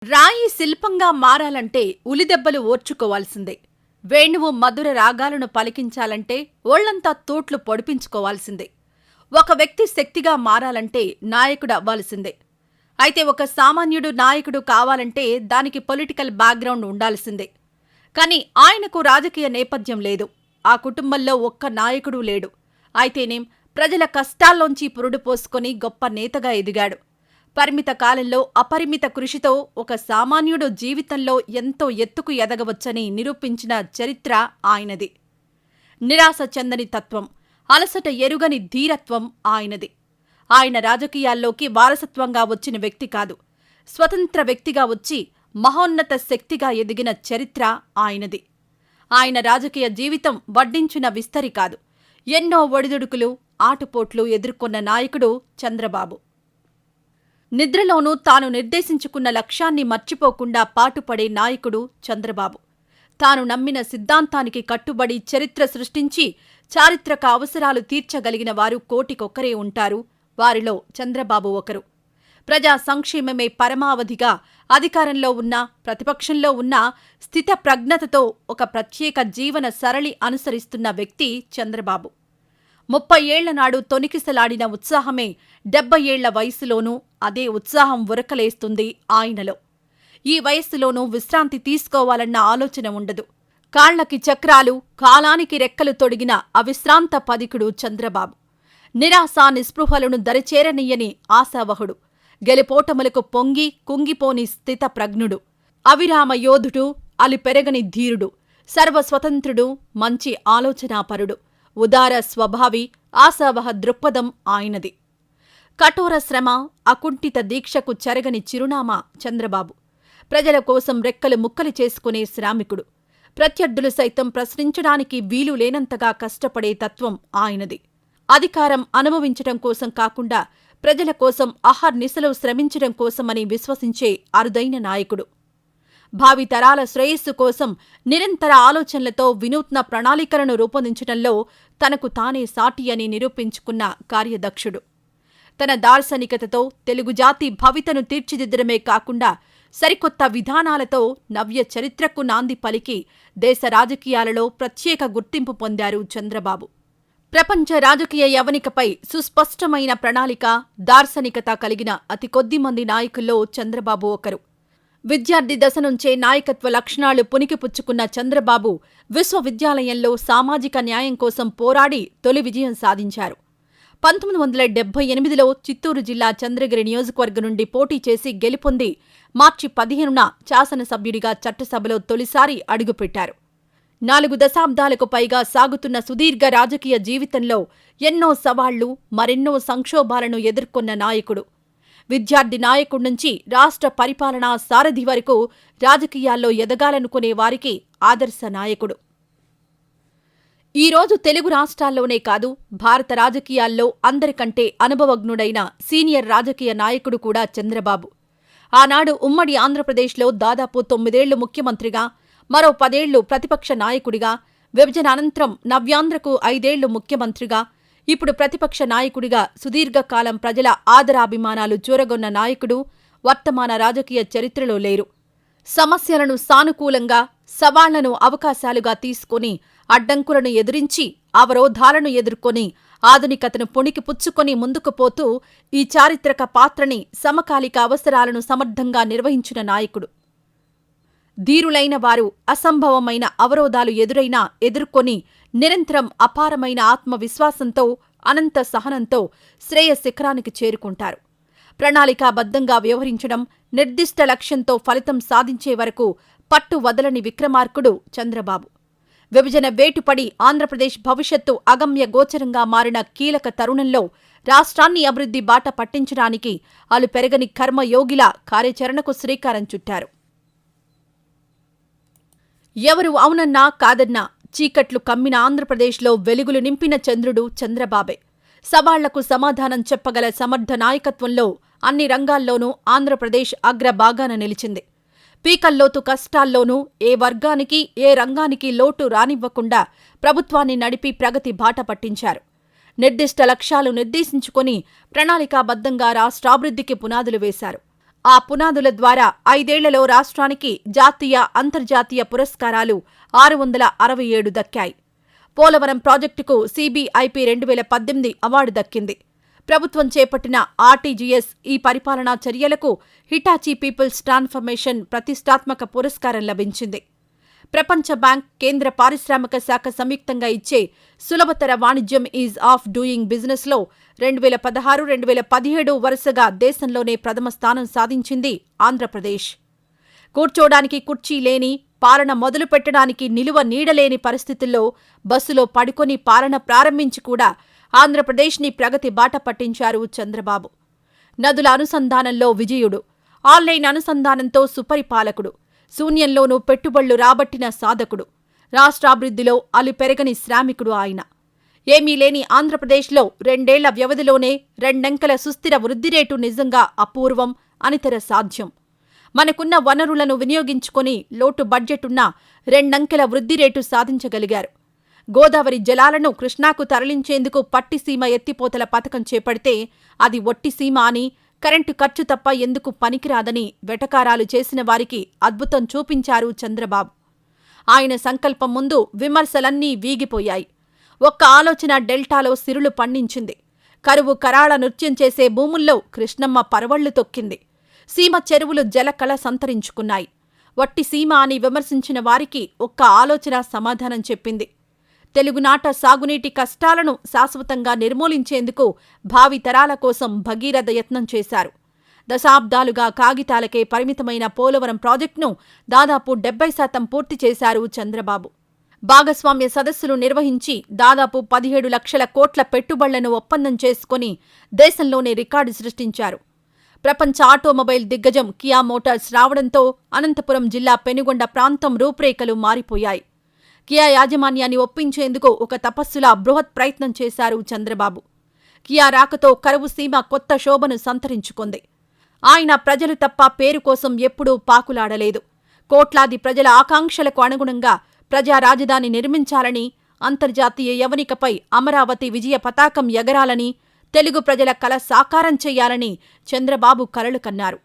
రాయి శిల్పంగా మారాలంటే ఉలిదెబ్బలు ఓర్చుకోవాల్సిందే. వేణువు మధుర రాగాలను పలికించాలంటే ఒళ్లంతా తూట్లు పొడిపించుకోవాల్సిందే. ఒక వ్యక్తి శక్తిగా మారాలంటే నాయకుడు అవ్వాల్సిందే. అయితే ఒక సామాన్యుడు నాయకుడు కావాలంటే దానికి పొలిటికల్ బ్యాక్గ్రౌండ్ ఉండాల్సిందే. కాని ఆయనకు రాజకీయ నేపథ్యం లేదు. ఆ కుటుంబంలో ఒక్క నాయకుడూ లేడు. అయితేనేం ప్రజల కష్టాల్లోంచి పురుడు పోసుకొని గొప్ప నేతగా ఎదిగాడు. పరిమిత కాలంలో అపరిమిత కృషితో ఒక సామాన్యుడు జీవితంలో ఎంతో ఎత్తుకు ఎదగవచ్చని నిరూపించిన చరిత్ర ఆయనది. నిరాశ చెందని తత్వం, అలసట ఎరుగని ధీరత్వం ఆయనది. ఆయన రాజకీయాల్లోకి వారసత్వంగా వచ్చిన వ్యక్తి కాదు, స్వతంత్ర వ్యక్తిగా వచ్చి మహోన్నత శక్తిగా ఎదిగిన చరిత్ర ఆయనది. ఆయన రాజకీయ జీవితం వడ్డించిన విస్తరి కాదు, ఎన్నో ఒడిదుడుకులు, ఆటుపోట్లు ఎదుర్కొన్న నాయకుడు చంద్రబాబు. నిద్రలోనూ తాను నిర్దేశించుకున్న లక్ష్యాన్ని మర్చిపోకుండా పాటుపడే నాయకుడు చంద్రబాబు. తాను నమ్మిన సిద్ధాంతానికి కట్టుబడి చరిత్ర సృష్టించి చారిత్రక అవసరాలు తీర్చగలిగిన వారు కోటికొక్కరే ఉంటారు. వారిలో చంద్రబాబు ఒకరు. ప్రజా సంక్షేమమే పరమావధిగా అధికారంలో ఉన్నా, ప్రతిపక్షంలో ఉన్నా స్థితప్రజ్ఞతతో ఒక ప్రత్యేక జీవన సరళి అనుసరిస్తున్న వ్యక్తి చంద్రబాబు. 30 ఏళ్ల నాడు తొణికిసలాడిన ఉత్సాహమే 70 ఏళ్ల వయసులోనూ అదే ఉత్సాహం ఉరకలేస్తుంది ఆయనలో. ఈ వయస్సులోనూ విశ్రాంతి తీసుకోవాలన్న ఆలోచన ఉండదు. కాళ్లకి చక్రాలు, కాలానికి రెక్కలు తొడిగిన అవిశ్రాంత పదికుడు చంద్రబాబు. నిరాశ నిస్పృహలను దరిచేరనియ్యని ఆశావహుడు. గెలిపోటములకు పొంగి కుంగిపోని స్థిత ప్రజ్ఞుడు. అవిరామ యోధుడు, అలిపెరగని ధీరుడు, సర్వస్వతంత్రుడు, మంచి ఆలోచనాపరుడు, ఉదార స్వభావి, ఆశావహ దృక్పథం ఆయనది. కఠోర శ్రమ, అకుంఠిత దీక్షకు చెరగని చిరునామా చంద్రబాబు. ప్రజల కోసం రెక్కలు ముక్కలు చేసుకునే శ్రామికుడు. ప్రత్యర్థులు సైతం ప్రశ్నించడానికి వీలు లేనంతగా కష్టపడే తత్వం ఆయనది. అధికారం అనుభవించటం కోసం కాకుండా ప్రజల కోసం అహర్నిశలు శ్రమించడం కోసమని విశ్వసించే అరుదైన నాయకుడు. భావితరాల శ్రేయస్సు కోసం నిరంతర ఆలోచనలతో వినూత్న ప్రణాళికలను రూపొందించడంలో తనకు తానే సాటి అని నిరూపించుకున్న కార్యదక్షుడు. తన దార్శనికతతో తెలుగు జాతి భవితను తీర్చిదిద్దడమే కాకుండా సరికొత్త విధానాలతో నవ్య చరిత్రకు నాంది పలికి దేశ రాజకీయాలలో ప్రత్యేక గుర్తింపు పొందారు చంద్రబాబు. ప్రపంచ రాజకీయ యవనికపై సుస్పష్టమైన ప్రణాళిక, దార్శనికత కలిగిన అతి కొద్ది మంది నాయకుల్లో చంద్రబాబు ఒకరు. విద్యార్థి దశ నుంచే నాయకత్వ లక్షణాలు పుణికిపుచ్చుకున్న చంద్రబాబు విశ్వవిద్యాలయంలో సామాజిక న్యాయం కోసం పోరాడి తొలి విజయం సాధించారు. 1978లో చిత్తూరు జిల్లా చంద్రగిరి నియోజకవర్గం నుండి పోటీ చేసి గెలుపొంది మార్చి 15న శాసనసభ్యుడిగా చట్టసభలో తొలిసారి అడుగుపెట్టారు. 4 దశాబ్దాలకు పైగా సాగుతున్న సుదీర్ఘ రాజకీయ జీవితంలో ఎన్నో సవాళ్లు, మరెన్నో సంక్షోభాలను ఎదుర్కొన్న నాయకుడు. విద్యార్థి నాయకుడి నుంచి రాష్ట్ర పరిపాలనా సారథి వరకు రాజకీయాల్లో ఎదగాలనుకునే వారికి ఆదర్శ నాయకుడు. ఈరోజు తెలుగు రాష్ట్రాల్లోనే కాదు, భారత రాజకీయాల్లో అందరికంటే అనుభవజ్ఞుడైన సీనియర్ రాజకీయ నాయకుడు కూడా చంద్రబాబు. ఆనాడు ఉమ్మడి ఆంధ్రప్రదేశ్లో దాదాపు 9 ఏళ్లు ముఖ్యమంత్రిగా, మరో 10 ఏళ్లు ప్రతిపక్ష నాయకుడిగా, విభజన అనంతరం నవ్యాంధ్రకు 5 ఏళ్లు ముఖ్యమంత్రిగా, ఇప్పుడు ప్రతిపక్ష నాయకుడిగా సుదీర్ఘకాలం ప్రజల ఆదరాభిమానాలు చూరగొన్న నాయకుడు వర్తమాన రాజకీయ చరిత్రలో లేరు. సమస్యలను సానుకూలంగా, సవాళ్లను అవకాశాలుగా తీసుకుని అడ్డంకులను ఎదిరించి, అవరోధాలను ఎదుర్కొని ఆధునికతను పుణికిపుచ్చుకొని ముందుకు పోతూ ఈ చారిత్రక పాత్రని, సమకాలిక అవసరాలను సమర్థంగా నిర్వహించిన నాయకుడు. ధీరులైన వారు అసంభవమైన అవరోధాలు ఎదురైనా ఎదుర్కొని నిరంతరం అపారమైన ఆత్మవిశ్వాసంతో, అనంత సహనంతో శ్రేయ శిఖరానికి చేరుకుంటారు. ప్రణాళికాబద్ధంగా వ్యవహరించడం, నిర్దిష్ట లక్ష్యంతో ఫలితం సాధించే వరకు పట్టు వదలని విక్రమార్కుడు చంద్రబాబు. విభజన వేటుపడి ఆంధ్రప్రదేశ్ భవిష్యత్తు అగమ్య గోచరంగా మారిన కీలక తరుణంలో రాష్ట్రాన్ని అభివృద్ధి బాట పట్టించడానికి అలుపెరగని కర్మయోగిలా కార్యాచరణకు శ్రీకారం చుట్టారు. ఎవరు అవునన్నా కాదన్నా చీకట్లు కమ్మిన ఆంధ్రప్రదేశ్లో వెలుగులు నింపిన చంద్రుడు చంద్రబాబే. సవాళ్లకు సమాధానం చెప్పగల సమర్థ నాయకత్వంలో అన్ని రంగాల్లోనూ ఆంధ్రప్రదేశ్ అగ్రభాగాన నిలిచింది. పీకల్లోతు కష్టాల్లోనూ ఏ వర్గానికి, ఏ రంగానికి లోటు రానివ్వకుండా ప్రభుత్వాన్ని నడిపి ప్రగతి బాట పట్టించారు. నిర్దిష్ట లక్ష్యాలు నిర్దేశించుకుని ప్రణాళికాబద్ధంగా రాష్ట్రాభివృద్ధికి పునాదులు వేశారు. ఆ పునాదుల ద్వారా 5 ఏళ్లలో రాష్ట్రానికి జాతీయ, అంతర్జాతీయ పురస్కారాలు 667 దక్కాయి. పోలవరం ప్రాజెక్టుకు CBIP 2018 అవార్డు దక్కింది. ప్రభుత్వం చేపట్టిన RTGS ఈ పరిపాలనా చర్యలకు హిటాచీ పీపుల్స్ ట్రాన్స్ఫర్మేషన్ ప్రతిష్టాత్మక పురస్కారం లభించింది. ప్రపంచ బ్యాంక్, కేంద్ర పారిశ్రామిక శాఖ సంయుక్తంగా ఇచ్చే సులభతర వాణిజ్యం ఈజ్ ఆఫ్ డూయింగ్ బిజినెస్లో 2016, 2017 వరుసగా దేశంలోనే ప్రథమ స్థానం సాధించింది ఆంధ్రప్రదేశ్. కూర్చోడానికి కుర్చీ లేని, పాలన మొదలు పెట్టడానికి నిలువ నీడలేని పరిస్థితుల్లో బస్సులో పడుకొని పాలన ప్రారంభించి కూడా ఆంధ్రప్రదేశ్ని ప్రగతి బాట పట్టించారు చంద్రబాబు. నదుల అనుసంధానంలో విజయుడు, ఆన్లైన్ అనుసంధానంతో సుపరిపాలకుడు, శూన్యంలోనూ పెట్టుబడులు రాబట్టిన సాధకుడు, రాష్ట్రాభివృద్ధిలో అలుపెరగని శ్రామికుడు ఆయన. ఏమీ లేని ఆంధ్రప్రదేశ్లో 2 ఏళ్ల వ్యవధిలోనే 2 అంకెల సుస్థిర వృద్ధిరేటు నిజంగా అపూర్వం, అనితర సాధ్యం. మనకున్న వనరులను వినియోగించుకొని లోటు బడ్జెటున్న 2 అంకెల వృద్ధిరేటు సాధించగలిగారు. గోదావరి జలాలను కృష్ణాకు తరలించేందుకు పట్టిసీమ ఎత్తిపోతల పథకం చేపడితే అది ఒట్టిసీమ అని, కరెంటు ఖర్చు తప్ప ఎందుకు పనికిరాదని వెటకారాలు చేసిన వారికి అద్భుతం చూపించారు చంద్రబాబు. ఆయన సంకల్పం ముందు విమర్శలన్నీ వీగిపోయాయి. ఒక్క ఆలోచన డెల్టాలో సిరులు పండించింది. కరువు కరాళ నృత్యం చేసే భూముల్లో కృష్ణమ్మ పరవళ్లు తొక్కింది. సీమ చెరువులు జలకళ సంతరించుకున్నాయి. వట్టి సీమ అని విమర్శించిన వారికి ఒక్క ఆలోచన సమాధానం చెప్పింది. తెలుగునాట సాగునీటి కష్టాలను శాశ్వతంగా నిర్మూలించేందుకు భావితరాల కోసం భగీరథ యత్నం చేశారు. దశాబ్దాలుగా కాగితాలకే పరిమితమైన పోలవరం ప్రాజెక్టును దాదాపు 70% పూర్తి చేశారు చంద్రబాబు. భాగస్వామ్య సదస్సులు నిర్వహించి దాదాపు 17 లక్షల కోట్ల పెట్టుబడులను ఒప్పందం చేసుకుని దేశంలోనే రికార్డు సృష్టించారు. ప్రపంచ ఆటోమొబైల్ దిగ్గజం కియా మోటార్స్ రావడంతో అనంతపురం జిల్లా పెనుగొండ ప్రాంతం రూపురేఖలు మారిపోయాయి. కియా యాజమాన్యాన్ని ఒప్పించేందుకు ఒక తపస్సులా బృహత్ ప్రయత్నం చేశారు చంద్రబాబు. కియా రాకతో కరువు సీమ కొత్త శోభను సంతరించుకుంది. ఆయన ప్రజలు తప్ప పేరు కోసం ఎప్పుడూ పాకులాడలేదు. కోట్లాది ప్రజల ఆకాంక్షలకు అనుగుణంగా ప్రజా రాజధాని నిర్మించాలని, అంతర్జాతీయ యవనికపై అమరావతి విజయ పతాకం ఎగరాలని, తెలుగు ప్రజల కల సాకారం చెయ్యాలని చంద్రబాబు కలలు కన్నారు.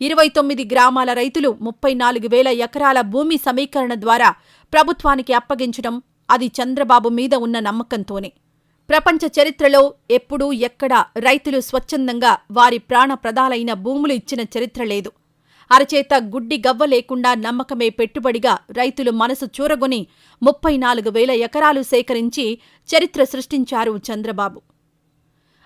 29 గ్రామాల రైతులు 34,000 ఎకరాల భూమి సమీకరణ ద్వారా ప్రభుత్వానికి అప్పగించడం అది చంద్రబాబు మీద ఉన్న నమ్మకంతోనే. ప్రపంచ చరిత్రలో ఎప్పుడూ ఎక్కడా రైతులు స్వచ్ఛందంగా వారి ప్రాణప్రదాలైన భూములు ఇచ్చిన చరిత్ర లేదు. అరచేత గుడ్డి గవ్వ లేకుండా నమ్మకమే పెట్టుబడిగా రైతులు మనసు చూరగొని 34,000 ఎకరాలు సేకరించి చరిత్ర సృష్టించారు చంద్రబాబు.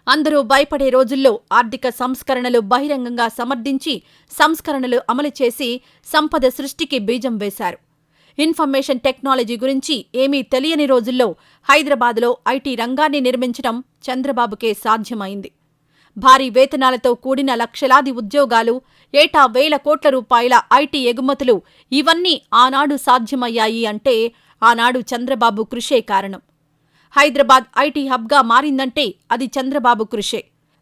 అందరూ భయపడే రోజుల్లో ఆర్థిక సంస్కరణలు బహిరంగంగా సమర్థించి సంస్కరణలు అమలు చేసి సంపద సృష్టికి బీజం వేశారు. ఇన్ఫర్మేషన్ టెక్నాలజీ గురించి ఏమీ తెలియని రోజుల్లో హైదరాబాద్లో ఐటీ రంగాన్ని నిర్మించడం చంద్రబాబుకే సాధ్యమైంది. భారీ వేతనాలతో కూడిన లక్షలాది ఉద్యోగాలు, ఏటా 1,000 కోట్ల రూపాయల ఐటీ ఎగుమతులు ఇవన్నీ ఆనాడు సాధ్యమయ్యాయి అంటే ఆనాడు చంద్రబాబు కృషే కారణం. హైదరాబాద్ ఐటీ హబ్గా మారిందంటే అది చంద్రబాబు కృషే.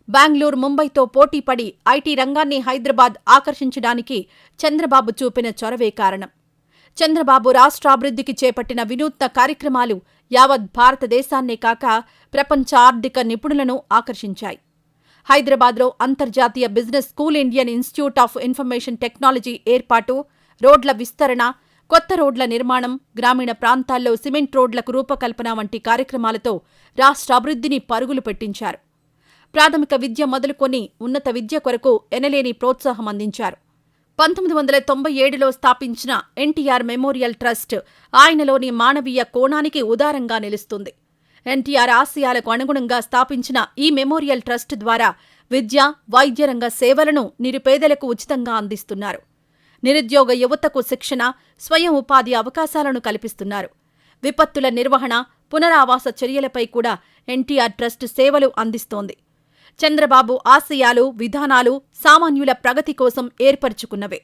బెంగళూరు, ముంబైతో పోటీపడి ఐటీ రంగాన్ని హైదరాబాద్ ఆకర్షించడానికి చంద్రబాబు చూపిన చొరవే కారణం. చంద్రబాబు రాష్ట్రాభివృద్ధికి చేపట్టిన వినూత్న కార్యక్రమాలు యావత్ భారతదేశాన్నే కాక ప్రపంచ ఆర్థిక నిపుణులను ఆకర్షించాయి. హైదరాబాద్లో అంతర్జాతీయ business school, Indian institute of information technology ఏర్పాటు, రోడ్ల విస్తరణ, కొత్త రోడ్ల నిర్మాణం, గ్రామీణ ప్రాంతాల్లో సిమెంట్ రోడ్లకు రూపకల్పన వంటి కార్యక్రమాలతో రాష్ట్ర అభివృద్ధిని పరుగులు పెట్టించారు. ప్రాథమిక విద్య మొదలుకొని ఉన్నత విద్య కొరకు ఎనలేని ప్రోత్సాహం అందించారు. 1997లో స్థాపించిన ఎన్టీఆర్ మెమోరియల్ ట్రస్ట్ ఆయనలోని మానవీయ కోణానికి ఉదారంగా నిలుస్తుంది. ఎన్టీఆర్ ఆశయాలకు అనుగుణంగా స్థాపించిన ఈ మెమోరియల్ ట్రస్ట్ ద్వారా విద్య, వైద్య రంగ సేవలను నిరుపేదలకు ఉచితంగా అందిస్తున్నారు. నిరుద్యోగ యువతకు శిక్షణ, స్వయం ఉపాధి అవకాశాలను కల్పిస్తున్నారు. విపత్తుల నిర్వహణ, పునరావాస చర్యలపై కూడా ఎన్టీఆర్ ట్రస్ట్ సేవలు అందిస్తోంది. చంద్రబాబు ఆశయాలు, విధానాలు సామాన్యుల ప్రగతి కోసం ఏర్పరచుకున్నవే.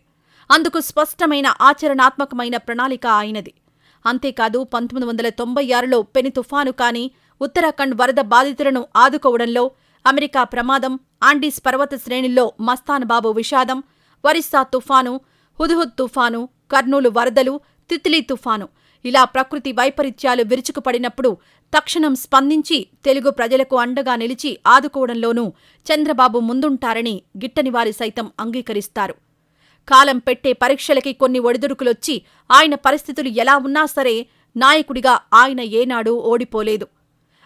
అందుకు స్పష్టమైన ఆచరణాత్మకమైన ప్రణాళిక ఆయనది. అంతేకాదు 1996లో పెను తుఫాను కానీ, ఉత్తరాఖండ్ వరద బాధితులను ఆదుకోవడంలో, అమెరికా ప్రమాదం, ఆండీస్ పర్వత శ్రేణుల్లో మస్తాన్బాబు విషాదం, ఒరిస్సా తుఫాను, హుద్హుద్ తుఫాను, కర్నూలు వరదలు, తిత్లీ తుఫాను ఇలా ప్రకృతి వైపరీత్యాలు విరుచుకుపడినప్పుడు తక్షణం స్పందించి తెలుగు ప్రజలకు అండగా నిలిచి ఆదుకోవడంలోనూ చంద్రబాబు ముందుంటారని గిట్టనివారి సైతం అంగీకరిస్తారు. కాలం పెట్టే పరీక్షలకి కొన్ని ఒడిదుడుకులొచ్చి ఆయన పరిస్థితులు ఎలా ఉన్నా సరే నాయకుడిగా ఆయన ఏనాడూ ఓడిపోలేదు.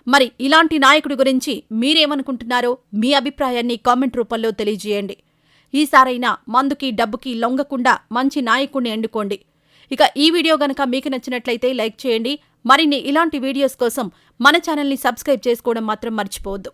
మరి ఇలాంటి నాయకుడి గురించి మీరేమనుకుంటున్నారో మీ అభిప్రాయాన్ని కామెంట్ రూపంలో తెలియజేయండి. ఈసారైనా మందుకి డబ్బుకి లొంగకుండా మంచి నాయకుడిని ఎన్నుకోండి. ఇక ఈ వీడియో గనక మీకు నచ్చినట్లయితే లైక్ చేయండి. మరిన్ని ఇలాంటి వీడియోస్ కోసం మన ఛానల్ని సబ్స్క్రైబ్ చేసుకోవడం మాత్రం మర్చిపోవద్దు.